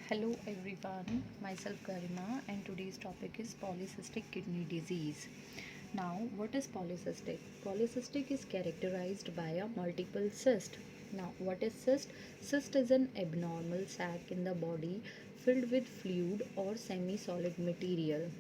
Hello everyone, myself Garima and today's topic is polycystic kidney disease. Now, what is polycystic? Polycystic is characterized by a multiple cyst. Now, what is cyst? Cyst is an abnormal sac in the body filled with fluid or semi-solid material.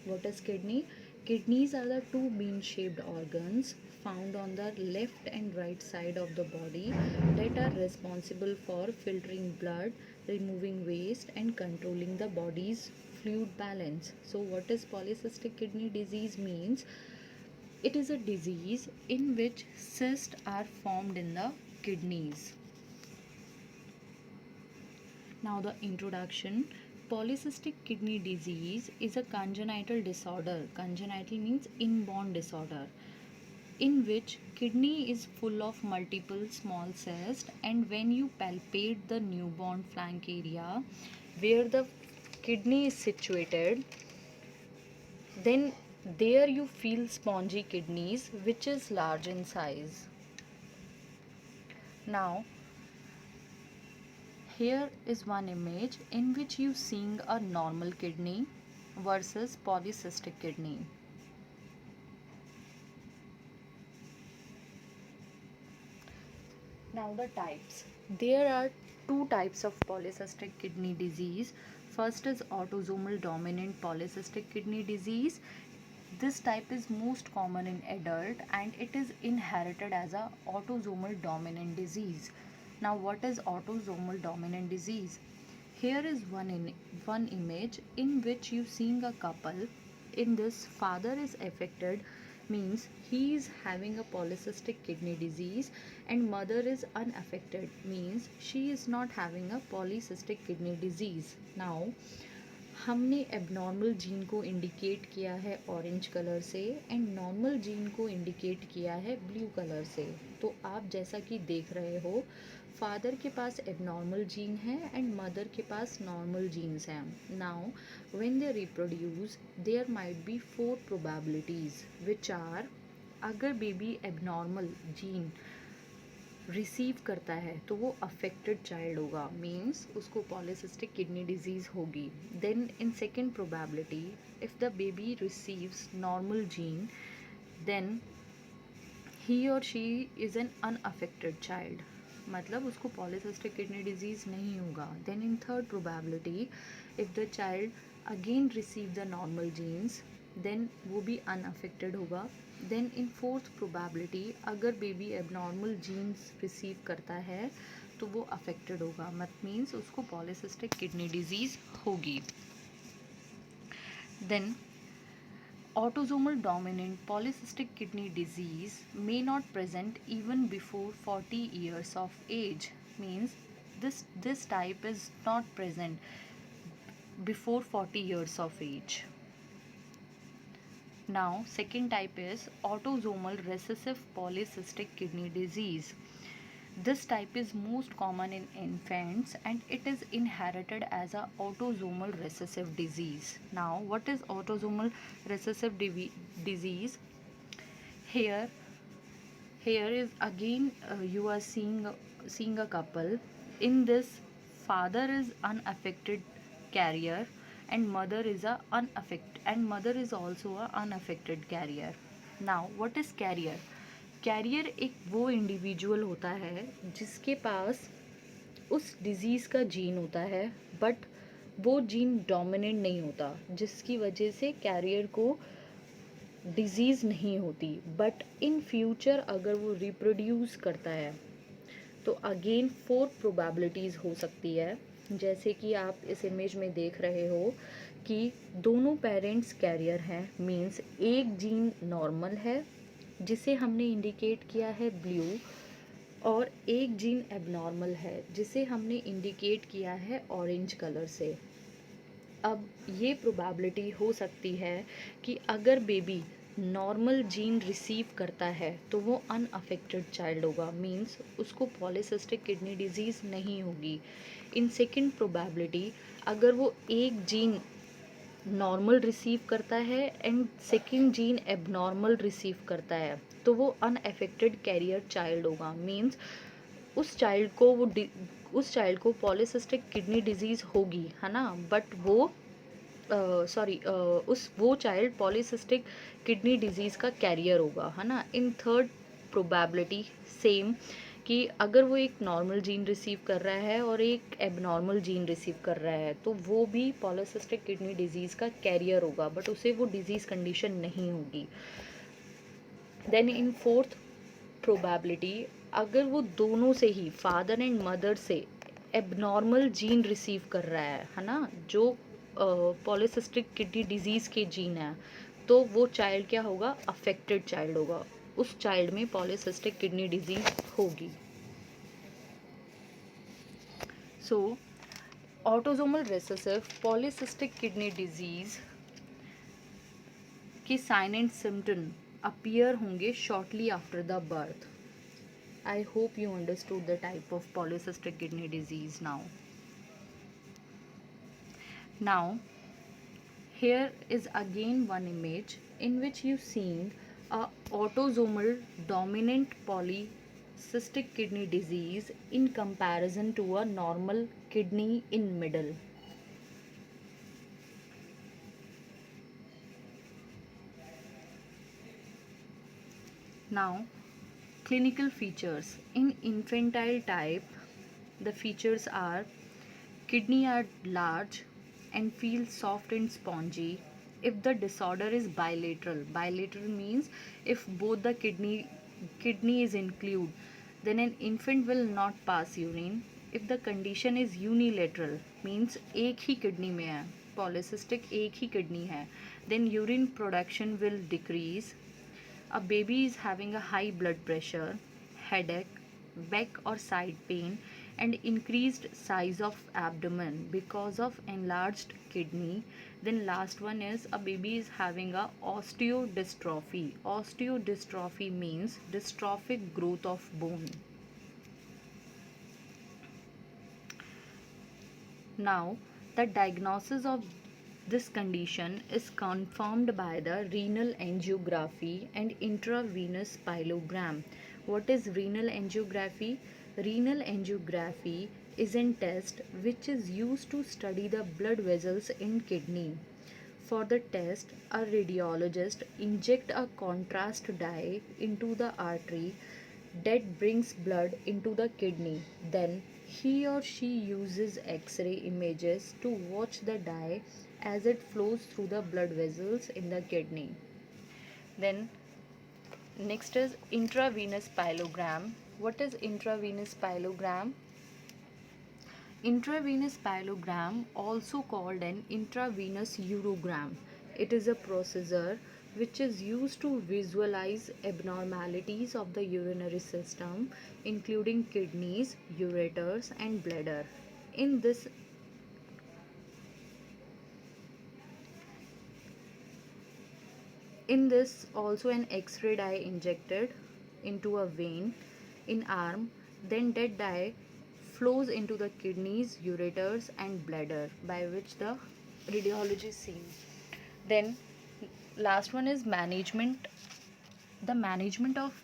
What is kidney? Kidneys are the two bean shaped organs found on the left and right side of the body that are responsible for filtering blood, removing waste, and controlling the body's fluid balance. So, what is polycystic kidney disease means? It is a disease in which cysts are formed in the kidneys. Now, the introduction. Polycystic kidney disease is a congenital disorder. Congenital means inborn disorder in which kidney is full of multiple small cysts, and when you palpate the newborn flank area where the kidney is situated, then there you feel spongy kidneys which is large in size. Now, here is one image in which you seeing a normal kidney versus polycystic kidney. Now the types. There are two types of polycystic kidney disease. First is autosomal dominant polycystic kidney disease. This type is most common in adult and it is inherited as a autosomal dominant disease. Now what is autosomal dominant disease? Here is one image in which you seeing a couple. In this, father is affected, means he is having a polycystic kidney disease, and mother is unaffected, means she is not having a polycystic kidney disease. Now हमने abnormal gene को indicate किया है orange colour से and normal gene को indicate किया है blue colour से. तो आप जैसा कि देख रहे हो, फादर के पास एबनॉर्मल जीन है एंड मदर के पास नॉर्मल जीन्स हैं. Now when they reproduce there might be 4 probabilities which are, अगर बेबी एबनॉर्मल जीन रिसीव करता है तो वो अफेक्टेड चाइल्ड होगा, मीन्स उसको पॉलीसिस्टिक किडनी डिजीज़ होगी. Then in second probability, if the baby receives normal gene then he और she is an unaffected child, मतलब उसको पॉलीसिस्टिक किडनी डिजीज़ नहीं होगा. Then in third probability, if the child again receive the normal genes then वो भी unaffected होगा. Then in fourth probability, अगर baby abnormal genes receive करता है तो वो अफेक्टेड होगा, मत मीन्स उसको पॉलीसिस्टिक किडनी डिजीज़ होगी. Then autosomal dominant polycystic kidney disease may not present even before 40 years of age, means this type is not present before 40 years of age. Now, second type is autosomal recessive polycystic kidney disease. This type is most common in infants and it is inherited as a autosomal recessive disease. Now, what is autosomal recessive disease? Here, here is again you are seeing a couple. In this, father is unaffected carrier and mother is also a unaffected carrier. Now, what is carrier? Carrier एक वो individual होता है जिसके पास उस disease का gene होता है, but वो जीन डोमिनेंट नहीं होता, जिसकी वजह से कैरियर को डिज़ीज़ नहीं होती. बट इन फ्यूचर अगर वो रिप्रोड्यूस करता है तो अगेन 4 प्रोबेबिलिटीज़ हो सकती है. जैसे कि आप इस इमेज में देख रहे हो कि दोनों पेरेंट्स कैरियर हैं, मीन्स एक जीन नॉर्मल है जिसे हमने इंडिकेट किया है ब्लू, और एक जीन एबनॉर्मल है जिसे हमने इंडिकेट किया है ऑरेंज कलर से. अब ये प्रोबेबिलिटी हो सकती है कि अगर बेबी नॉर्मल जीन रिसीव करता है तो वो अनअफेक्टेड चाइल्ड होगा, मींस उसको पॉलीसिस्टिक किडनी डिजीज़ नहीं होगी. इन सेकेंड प्रोबेबिलिटी, अगर वो एक जीन नॉर्मल रिसीव करता है and second gene abnormal receive करता है तो वो अनअफेक्टेड कैरियर चाइल्ड होगा, मींस उस चाइल्ड को उस चाइल्ड को पॉलीसिस्टिक किडनी डिजीज़ होगी, है ना, बट वो वो चाइल्ड पॉलीसिस्टिक किडनी डिजीज़ का कैरियर होगा, है ना। इन थर्ड प्रोबेबिलिटी सेम, कि अगर वो एक नॉर्मल जीन रिसीव कर रहा है और एक एबनॉर्मल जीन रिसीव कर रहा है तो वो भी पॉलीसिस्टिक किडनी डिजीज़ का कैरियर होगा, बट उसे वो डिजीज़ कंडीशन नहीं होगी। देन इन फोर्थ प्रोबेबिलिटी, अगर वो दोनों से ही, फादर एंड मदर से, एबनॉर्मल जीन रिसीव कर रहा है ना, जो पॉलीसिस्टिक किडनी डिजीज़ के जीन है, तो वो चाइल्ड क्या होगा, अफेक्टेड चाइल्ड होगा, उस चाइल्ड में पॉलीसिस्टिक किडनी डिजीज़ होगी। So autosomal recessive polycystic kidney disease के साइन एंड सिम्टम अपीयर होंगे shortly after the birth. I hope you understood the type of polycystic kidney disease now. Now, here is again one image in which you seeing a autosomal dominant polycystic kidney disease in comparison to a normal kidney in middle. Now, clinical features. In infantile type, the features are kidney are large and feel soft and spongy. If the disorder is bilateral, bilateral means if both the kidney is included, then an infant will not pass urine. If the condition is unilateral, means एक ही kidney में है, polycystic एक ही kidney है, then urine production will decrease. A baby is having a high blood pressure, headache, back or side pain, and increased size of abdomen because of enlarged kidney. Then last one is a baby is having a osteodystrophy. Osteodystrophy means dystrophic growth of bone. Now, the diagnosis of this condition is confirmed by the renal angiography and intravenous pyelogram. What is renal angiography? Renal angiography is a test which is used to study the blood vessels in kidney. For the test, a radiologist inject a contrast dye into the artery that brings blood into the kidney. Then he or she uses X-ray images to watch the dye as it flows through the blood vessels in the kidney. Then next is intravenous pyelogram. What is intravenous pyelogram? Intravenous pyelogram, also called an intravenous urogram, it is a procedure which is used to visualize abnormalities of the urinary system, including kidneys, ureters, and bladder. In this also an X-ray dye injected into a vein in arm, then that dye flows into the kidneys, ureters, and bladder, by which the radiology is seen. Then last one is management. The management of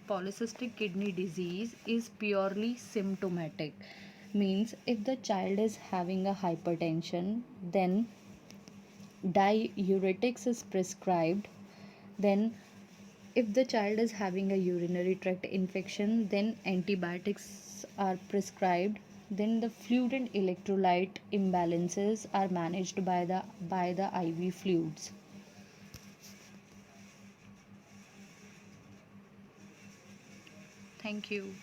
polycystic kidney disease is purely symptomatic. Means if the child is having a hypertension, then diuretics is prescribed. Then if the child is having a urinary tract infection, then antibiotics are prescribed. Then the fluid and electrolyte imbalances are managed by the IV fluids. Thank you.